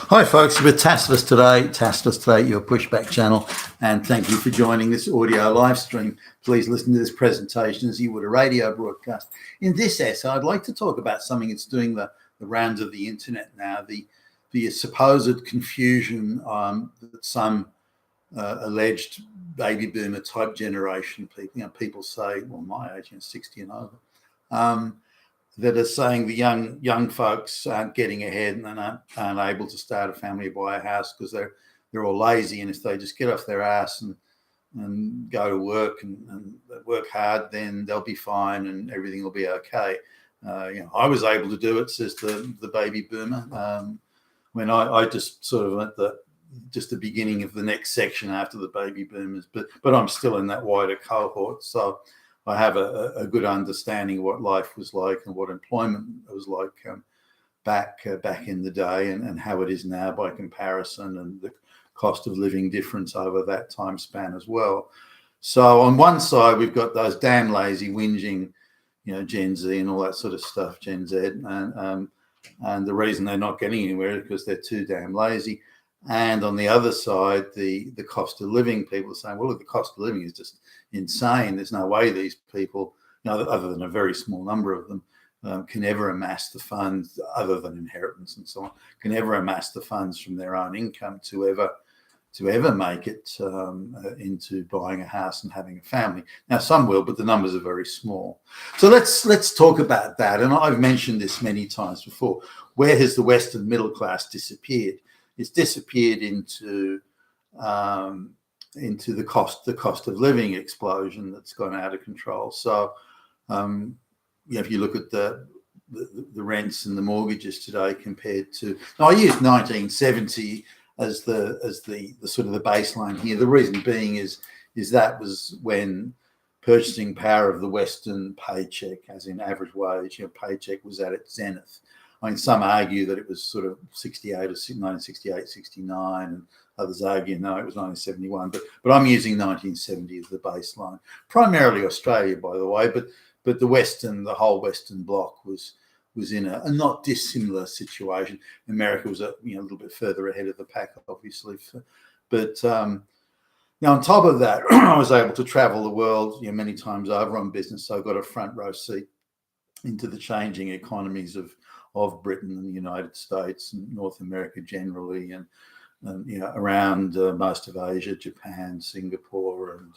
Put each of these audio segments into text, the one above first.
Hi folks, we're Tasteless today, your pushback channel, and thank you for joining this audio live stream. Please listen to this presentation as you would a radio broadcast. In this essay, I'd like to talk about something that's doing the rounds of the internet now, the supposed confusion that some alleged baby boomer type generation people, people say, well, my age, 60 and over, that are saying the young folks aren't getting ahead and aren't able to start a family or buy a house because they're all lazy, and if they just get off their ass and go to work and work hard, then they'll be fine and everything will be okay. I was able to do it, says the baby boomer, when I just sort of at the beginning of the next section after the baby boomers, but I'm still in that wider cohort, so I have a good understanding of what life was like and what employment was like back in the day, and how it is now by comparison, and the cost of living difference over that time span as well. So on one side, we've got those damn lazy, whinging, Gen Z and all that sort of stuff, Gen Z, and the reason they're not getting anywhere is because they're too damn lazy. And on the other side, the cost of living, people are saying, well, look, the cost of living is just insane. There's no way these people, other than a very small number of them, can ever amass the funds, other than inheritance and so on, can ever amass the funds from their own income to ever make it into buying a house and having a family. Now, some will, but the numbers are very small. So let's talk about that. And I've mentioned this many times before. Where has the Western middle class disappeared? It's disappeared into the cost of living explosion that's gone out of control. So, if you look at the rents and the mortgages today compared to, now I use 1970 as the sort of the baseline here. The reason being is that was when purchasing power of the Western paycheck, as in average wage, paycheck was at its zenith. I mean, some argue that it was sort of 1968, 69, and others argue, no, it was 1971. But I'm using 1970 as the baseline. Primarily Australia, by the way, but the whole Western bloc was in a not dissimilar situation. America was a little bit further ahead of the pack, obviously. But now on top of that, I was able to travel the world many times over on business, so I got a front row seat into the changing economies of Britain and the United States and North America generally, and around most of Asia, Japan, Singapore, and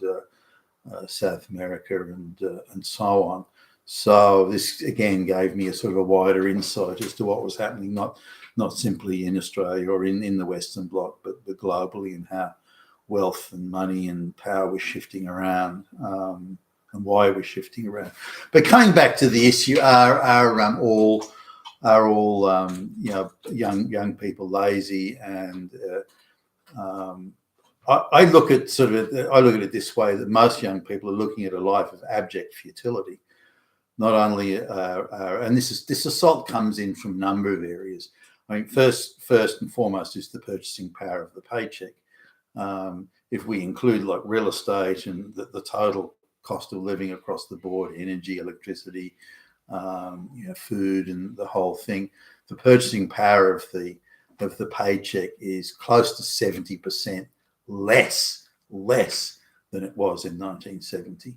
South America, and so on. So this again gave me a sort of a wider insight as to what was happening, not simply in Australia or in the Western bloc, but globally, and how wealth and money and power was shifting around, and why it was shifting around. But coming back to the issue, are all young people lazy? And I look at it this way, that most young people are looking at a life of abject futility. Not only and this assault comes in from a number of areas. I mean, first and foremost is the purchasing power of the paycheck. If we include like real estate and the total cost of living across the board, energy, electricity, food, and the whole thing, the purchasing power of the paycheck is close to 70% less than it was in 1970.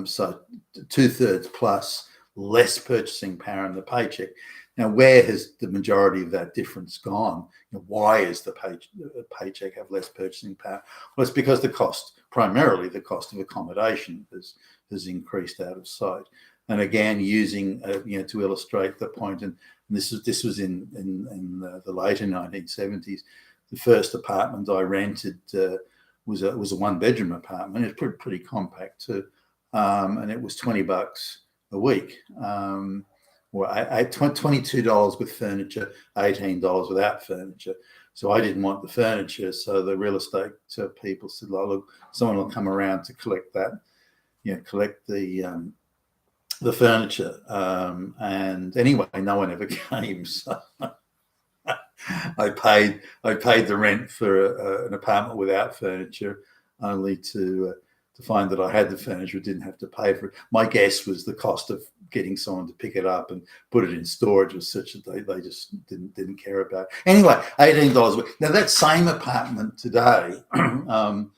So 2/3 plus less purchasing power in the paycheck. Now, where has the majority of that difference gone? Why is the paycheck have less purchasing power? Well, it's because primarily the cost of accommodation has increased out of sight. And again, using to illustrate the point, and this was in the later 1970s. The first apartment I rented was a 1-bedroom apartment. It was pretty compact too, and it was $20 a week, or $22 with furniture, $18 without furniture. So I didn't want the furniture, so the real estate people said, "Look, someone will come around to collect that, collect the furniture." And anyway, no one ever came. So I paid the rent for an apartment without furniture, only to find that I had the furniture, didn't have to pay for it. My guess was the cost of getting someone to pick it up and put it in storage was such that they just didn't care about it. Anyway, $18 a week. Now that same apartment today, and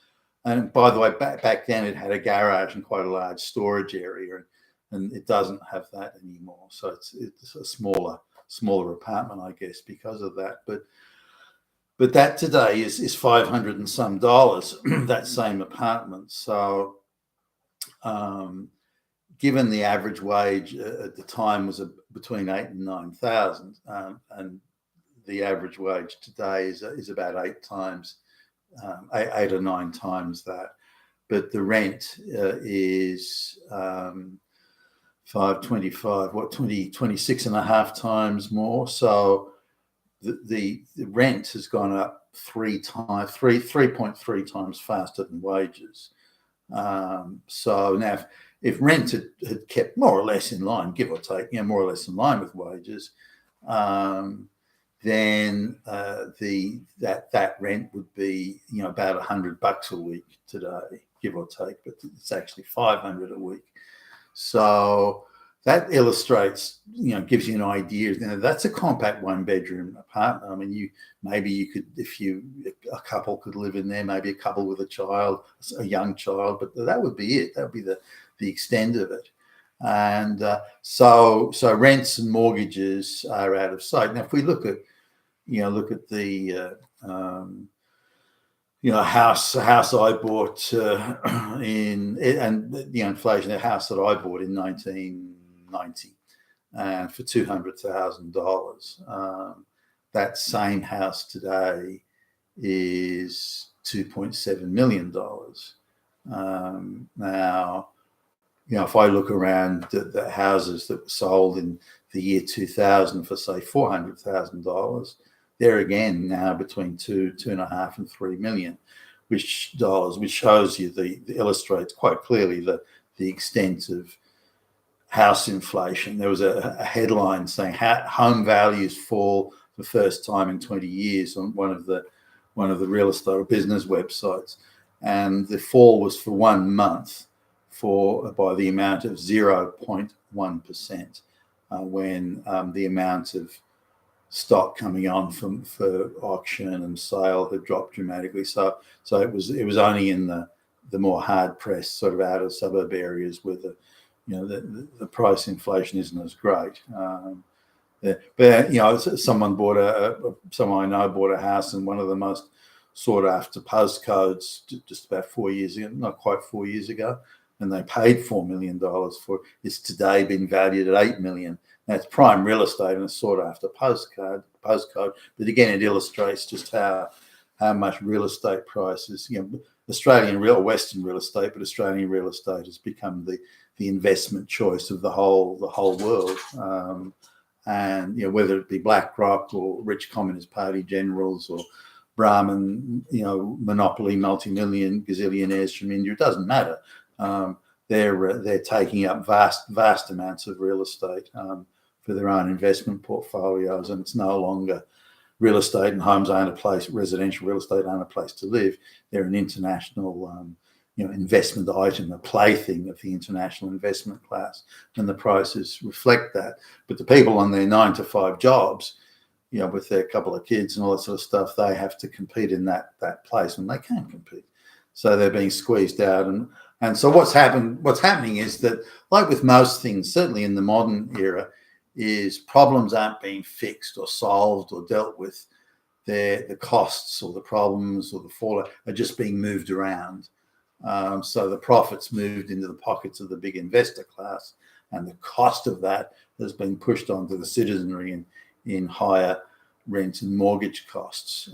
by the way, back then it had a garage and quite a large storage area, and it doesn't have that anymore. So it's a smaller apartment, I guess, because of that. But that today is $500 and some dollars, that same apartment. So given the average wage at the time was between 8,000 and 9,000, and the average wage today is about 8 or 9 times that. But the rent is 525, 26 and a half times more. So the rent has gone up 3.3 times faster than wages. So now if rent had kept more or less in line, give or take, more or less in line with wages, then that rent would be about $100 a week today, give or take, but it's actually $500 a week. So that illustrates, gives you an idea. That's a compact 1-bedroom apartment. I mean, maybe you could, a couple could live in there, maybe a couple with a young child, but that would be it. That would be the extent of it. And so rents and mortgages are out of sight. Now, if we look at the house I bought inflation, the house that I bought in 1990, and for $200,000. That same house today is $2.7 million. Now, if I look around the houses that were sold in the year 2000 for say $400,000, they're again now between $2.5 and $3 million, which shows you illustrates quite clearly the extent of house inflation. There was a headline saying home values fall for the first time in 20 years on one of the real estate or business websites, and the fall was for 1 month by the amount of 0.1%, when the amount of stock coming on for auction and sale had dropped dramatically. So it was only in the more hard pressed sort of outer suburb areas where the price inflation isn't as great. But someone I know bought a house in one of the most sought after postcodes just about 4 years ago, not quite 4 years ago, and they paid $4 million for it. It's today been valued at $8 million. That's prime real estate and a sought after postcode. But again, it illustrates just how much real estate prices, Western real estate, but Australian real estate has become the investment choice of the whole world. And whether it be BlackRock or rich Communist Party generals or Brahmin, monopoly multi-million gazillionaires from India, it doesn't matter. They're taking up vast amounts of real estate for their own investment portfolios, and it's no longer real estate and homes aren't a place, residential real estate aren't a place to live. They're an international investment item, a plaything of the international investment class, and the prices reflect that. But the people on their 9-to-5 jobs, with their couple of kids and all that sort of stuff, they have to compete in that place, and they can't compete. So they're being squeezed out. And so what's happening is that, like with most things, certainly in the modern era, is problems aren't being fixed or solved or dealt with. The costs or the problems or the fallout are just being moved around. So the profits moved into the pockets of the big investor class, and the cost of that has been pushed onto the citizenry in higher rent and mortgage costs,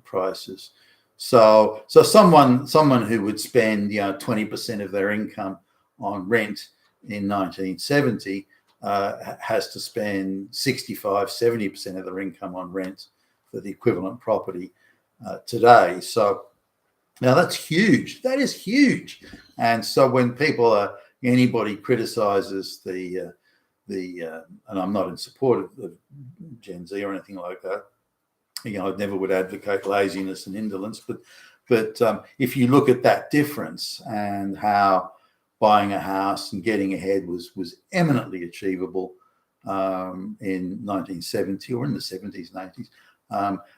prices. So someone who would spend 20% of their income on rent in 1970 has to spend 65-70% of their income on rent for the equivalent property today. So now that's huge. That is huge. And so when anybody criticizes and I'm not in support of Gen Z or anything like that. I never would advocate laziness and indolence, but if you look at that difference and how buying a house and getting ahead was eminently achievable in 1970 or in the 70s and 80s.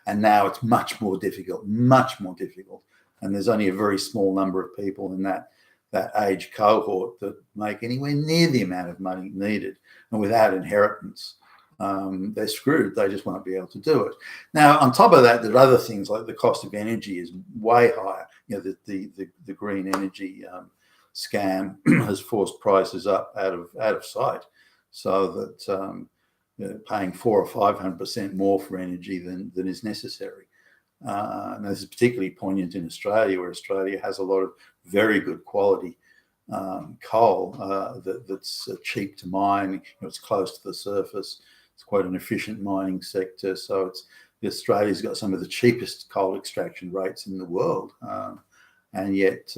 And now it's much more difficult. And there's only a very small number of people in that age cohort that make anywhere near the amount of money needed. And without inheritance, they're screwed. They just won't be able to do it. Now, on top of that, there are other things like the cost of energy is way higher. You know, the green energy scam has forced prices up out of sight, so that paying 400 or 500% more for energy than is necessary. And this is particularly poignant in Australia, where Australia has a lot of very good quality coal that's cheap to mine. It's close to the surface. It's quite an efficient mining sector. So Australia's got some of the cheapest coal extraction rates in the world, and yet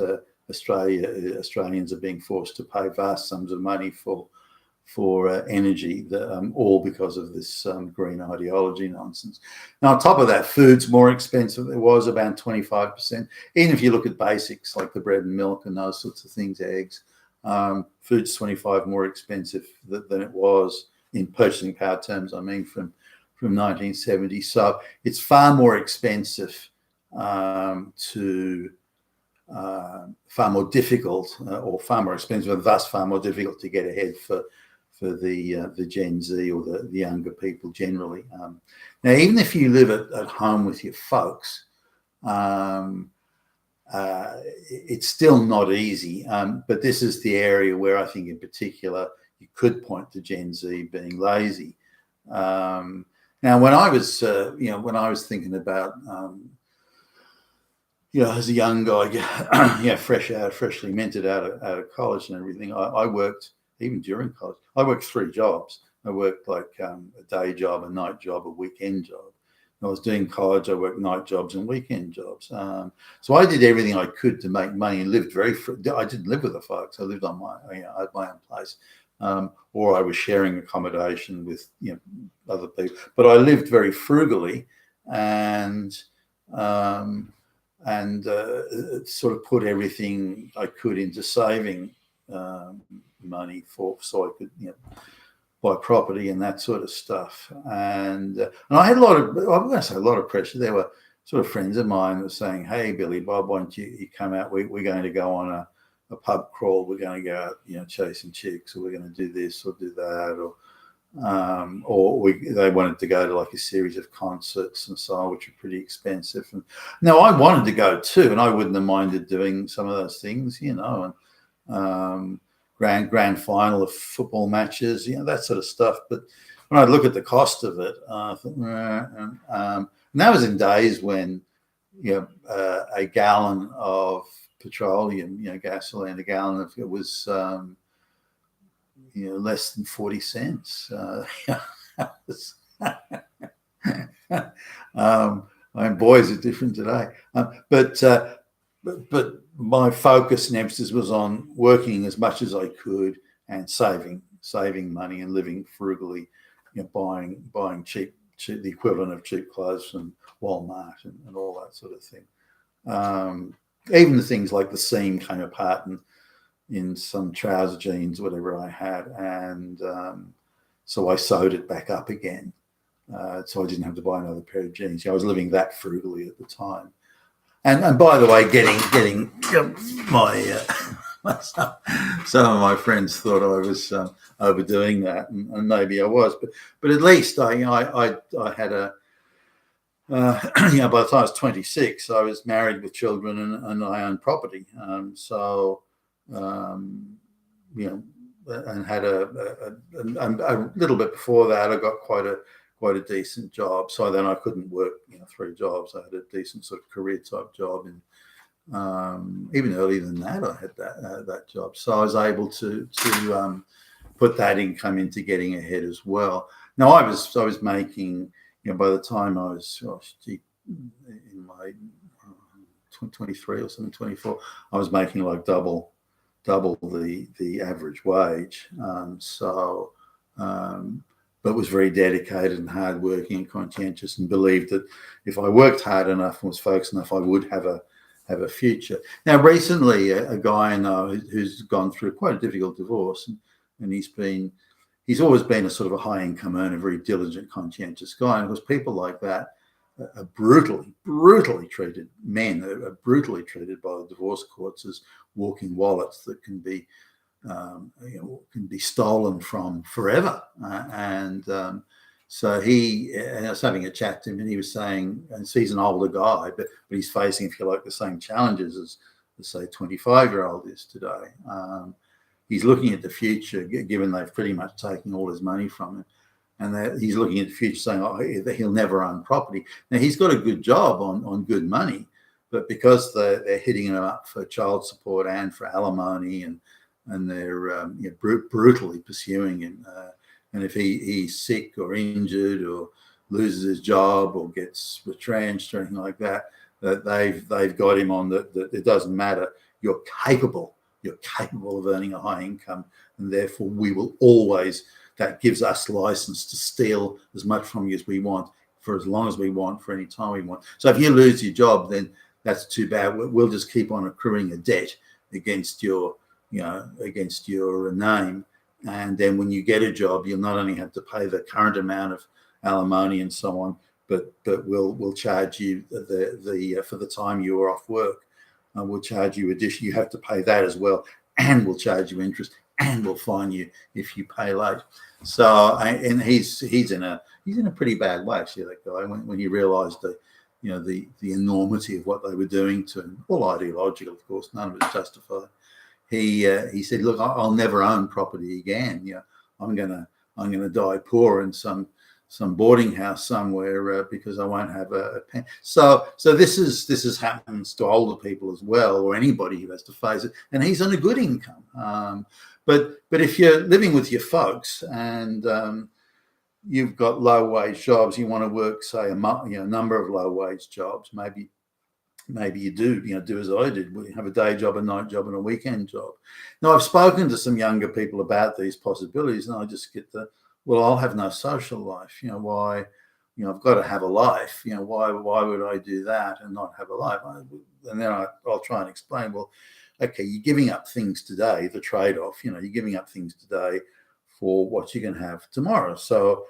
Australians are being forced to pay vast sums of money for energy, all because of this green ideology nonsense. Now, on top of that, food's more expensive. It was about 25%. Even if you look at basics like the bread and milk and those sorts of things, eggs, food's 25% more expensive than it was in purchasing power terms. I mean, from 1970. So it's far more expensive far more difficult, or far more expensive, and thus far more difficult to get ahead for the Gen Z or the younger people generally. Now, even if you live at home with your folks, it's still not easy. But this is the area where I think in particular you could point to Gen Z being lazy. Now, when I was thinking about as a young guy, freshly minted out of college and everything, I worked, even during college, I worked 3 jobs. I worked like a day job, a night job, a weekend job. When I was doing college, I worked night jobs and weekend jobs. So I did everything I could to make money and lived I didn't live with the folks. I lived on I had my own place. Or I was sharing accommodation with other people. But I lived very frugally and sort of put everything I could into saving money so I could buy property and that sort of stuff. And I had I'm going to say a lot of pressure. There were sort of friends of mine who were saying, "Hey, Billy Bob, why don't you come out? We're going to go on a pub crawl. We're going to go out, chasing chicks, or we're going to do this or do that, they wanted to go to like a series of concerts and so on, which are pretty expensive. And now I wanted to go too, and I wouldn't have minded doing some of those things, and grand final of football matches, that sort of stuff. But when I look at the cost of it, I thought, and that was in days when a gallon of petroleum, gasoline, a gallon of it was less than 40 cents. Boys are different today. But my focus and emphasis was on working as much as I could and saving money and living frugally, buying cheap, the equivalent of cheap clothes from Walmart and all that sort of thing. Even the things like the seam came apart in some trouser jeans, whatever I had, and so I sewed it back up again, so I didn't have to buy another pair of jeans. I was living that frugally at the time, and by the way, getting my some of my friends thought I was overdoing that, and maybe I was, but at least I had a. By the time I was 26, I was married with children and I owned property. And had a little bit before that, I got quite a decent job. So then I couldn't work 3 jobs. I had a decent sort of career type job, and even earlier than that, I had that job. So I was able to put that income into getting ahead as well. Now I was making. By the time I was in my 23 or something, 24, I was making like double the average wage. But was very dedicated and hardworking and conscientious, and believed that if I worked hard enough and was focused enough, I would have have a future. Now, recently, a guy I know who's gone through quite a difficult divorce, and he's always been a sort of a high income earner, very diligent, conscientious guy. And of course, people like that are brutally treated. Men are brutally treated by the divorce courts as walking wallets that can be stolen from forever. So and I was having a chat to him, and he was saying, and he's an older guy, but he's facing, if you like, the same challenges as say 25-year-old is today. He's looking at the future, given they've pretty much taken all his money from him, and he's looking at the future, saying, "Oh, he'll never own property." Now he's got a good job on good money, but because they're hitting him up for child support and for alimony, and they're brutally pursuing him. And if he's sick or injured or loses his job or gets retrenched or anything like that, that they've got him on that it doesn't matter. You're capable of earning a high income, and therefore we will always. That gives us license to steal as much from you as we want, for as long as we want, for any time we want. So if you lose your job, then that's too bad. We'll just keep on accruing a debt against your name. And then when you get a job, you'll not only have to pay the current amount of alimony and so on, but we'll charge you for the time you were off work. We'll charge you addition. You have to pay that as well, and we'll charge you interest, and we'll fine you if you pay late. So, and he's in a pretty bad way, actually, that guy, when he realised the enormity of what they were doing to him. All ideological, of course, none of it's justified. He said, "Look, I'll never own property again. I'm gonna die poor in some boarding house somewhere because I won't have a pen." So this happens to older people as well, or anybody who has to face it. And he's on a good income. But if you're living with your folks and you've got low wage jobs, you want to work, say, a number of low wage jobs, maybe you do as I did. We have a day job, a night job, and a weekend job. Now, I've spoken to some younger people about these possibilities, and I just get well, I'll have no social life. Why? I've got to have a life. Why would I do that and not have a life? And then I'll try and explain, well, okay, you're giving up things today, the trade-off, you're giving up things today for what you can have tomorrow. So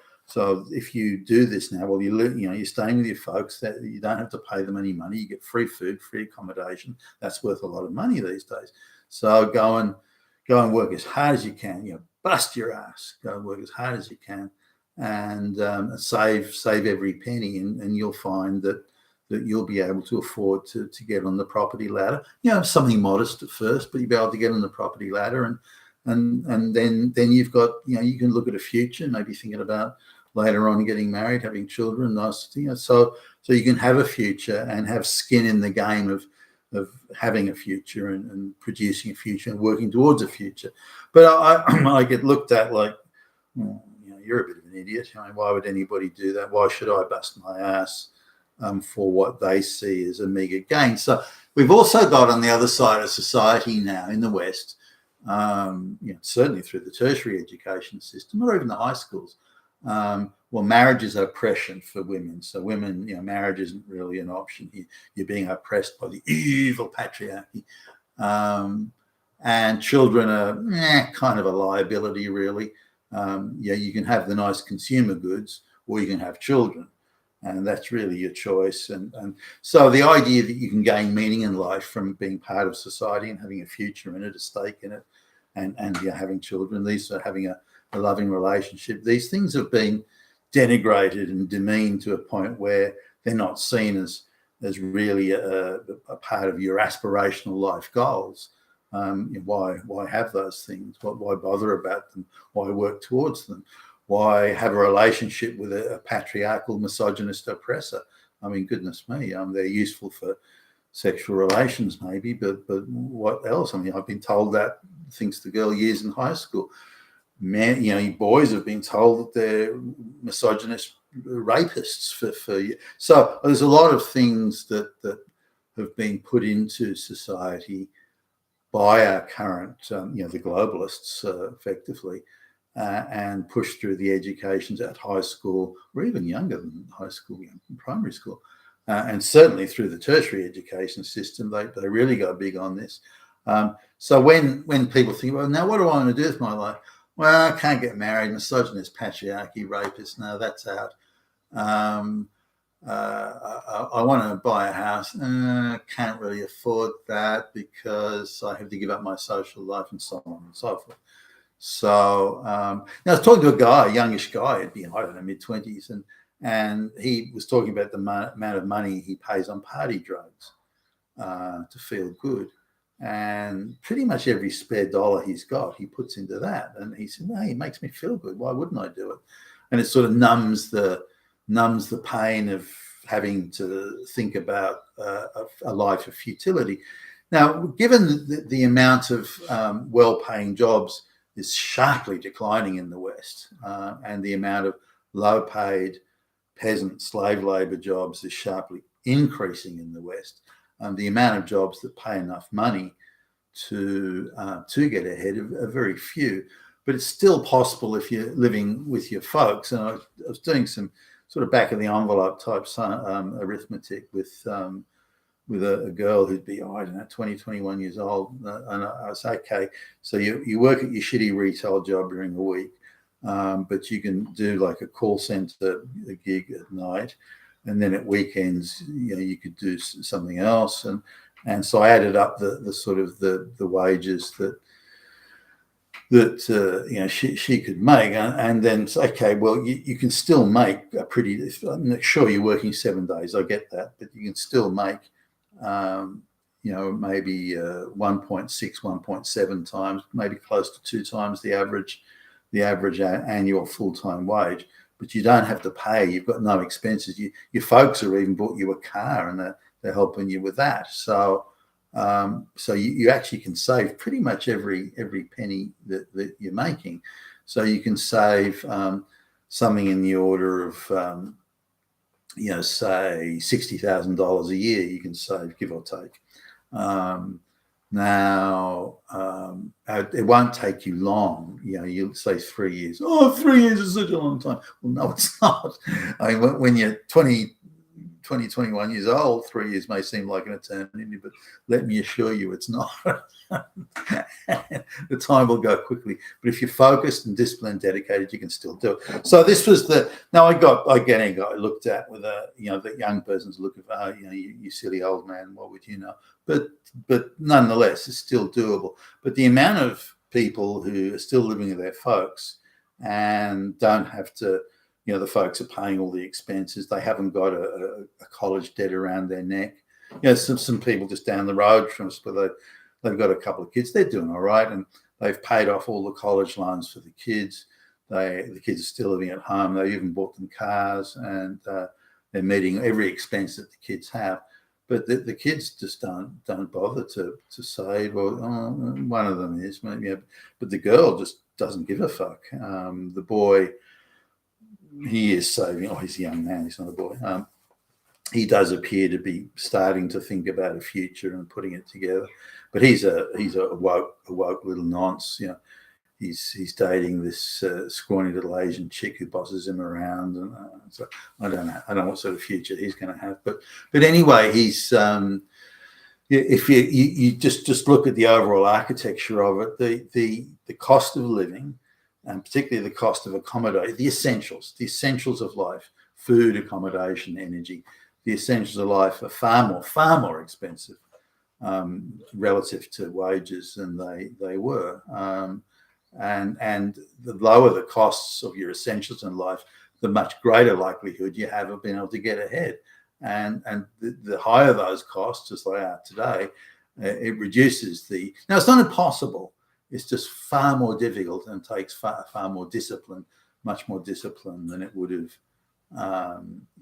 if you do this now, well, you're staying with your folks, that you don't have to pay them any money. You get free food, free accommodation. That's worth a lot of money these days. So go and work as hard as you can. Bust your ass. Go and work as hard as you can, and save every penny, and you'll find that you'll be able to afford to get on the property ladder. Something modest at first, but you'll be able to get on the property ladder, and then you've got you can look at a future, maybe thinking about later on getting married, having children, so you can have a future and have skin in the game of having a future and producing a future and working towards a future. But I get looked at like, you're a bit of an idiot. Why would anybody do that? Why should I bust my ass for what they see as a meager gain? So we've also got on the other side of society now in the West, certainly through the tertiary education system or even the high schools, marriage is oppression for women. So women, marriage isn't really an option. You're being oppressed by the evil patriarchy. And children are kind of a liability, really. You can have the nice consumer goods, or you can have children. And that's really your choice. And so the idea that you can gain meaning in life from being part of society and having a future in it, a stake in it, and having children, these are having a loving relationship, these things have been denigrated and demeaned to a point where they're not seen as really a part of your aspirational life goals. Why have those things? Why bother about them? Why work towards them? Why have a relationship with a patriarchal, misogynist oppressor? I mean, goodness me, they're useful for sexual relations maybe, but what else? I mean, I've been told that, thanks to girl years in high school. Boys have been told that they're misogynist rapists for you. So there's a lot of things that have been put into society by our current, the globalists, effectively, and pushed through the educations at high school or even younger than high school, primary school. and certainly through the tertiary education system, they really go big on this. So when people think, well, now what do I want to do with my life? Well, I can't get married, misogynist, patriarchy, rapist. No, that's out. I want to buy a house. Can't really afford that because I have to give up my social life and so on and so forth. So now I was talking to a guy, a youngish guy, it'd be, I don't know, mid-20s, and he was talking about the amount of money he pays on party drugs to feel good. And pretty much every spare dollar he's got, he puts into that. And he said, no, it makes me feel good. Why wouldn't I do it? And it sort of numbs the pain of having to think about a life of futility. Now, given the amount of well-paying jobs is sharply declining in the West, and the amount of low-paid peasant slave labor jobs is sharply increasing in the West, the amount of jobs that pay enough money to get ahead are very few. But it's still possible if you're living with your folks. And I was doing some sort of back of the envelope type arithmetic with a girl who'd be, I don't know, 20, 21 years old. And I was okay, so you work at your shitty retail job during the week, but you can do like a call center gig at night. And then at weekends, you could do something else. And so I added up the sort of the wages that she could make, and then okay, well you can still make a pretty. I'm sure you're working 7 days. I get that, but you can still make maybe 1.6, 1.7 times, maybe close to 2 times the average annual full-time wage. But you don't have to pay. You've got no expenses. Your folks have even bought you a car, and they're helping you with that. So you actually can save pretty much every penny that you're making. So you can save something in the order of say $60,000 a year. You can save, give or take. Now, it won't take you long. You'll say 3 years. Oh, 3 years is such a long time. Well, no, it's not. I mean, when you're 20, 21 years old, 3 years may seem like an eternity, but let me assure you it's not. The time will go quickly. But if you're focused and disciplined, dedicated, you can still do it. So this was I got looked at with the young person's look of, you silly old man, what would you know? But nonetheless, it's still doable. But the amount of people who are still living with their folks and don't have to, the folks are paying all the expenses. They haven't got a college debt around their neck. Some people just down the road from us, but they've got a couple of kids. They're doing all right, and they've paid off all the college loans for the kids. The kids are still living at home. They even bought them cars, and they're meeting every expense that the kids have. But the kids just don't bother to save. Well, one of them is maybe, but the girl just doesn't give a fuck. The boy, he is saving. Oh, he's a young man. He's not a boy. He does appear to be starting to think about a future and putting it together. But he's a woke little nonce. He's dating this scrawny little Asian chick who bosses him around, and so I don't know what sort of future he's going to have. But anyway, he's if you just look at the overall architecture of it, the cost of living, and particularly the cost of accommodation, the essentials of life, food, accommodation, energy, the essentials of life are far more expensive relative to wages than they were. And the lower the costs of your essentials in life, the much greater likelihood you have of being able to get ahead. And the higher those costs, as they are today, it reduces now it's not impossible. It's just far more difficult and takes far more discipline, much more discipline than it would have,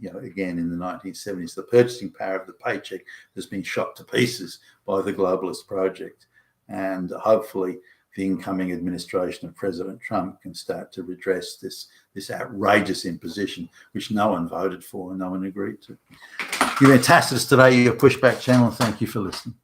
again, in the 1970s. The purchasing power of the paycheck has been shot to pieces by the globalist project. And hopefully the incoming administration of President Trump can start to redress this outrageous imposition, which no one voted for and no one agreed to. You've been Tacitus today, your Pushback channel. Thank you for listening.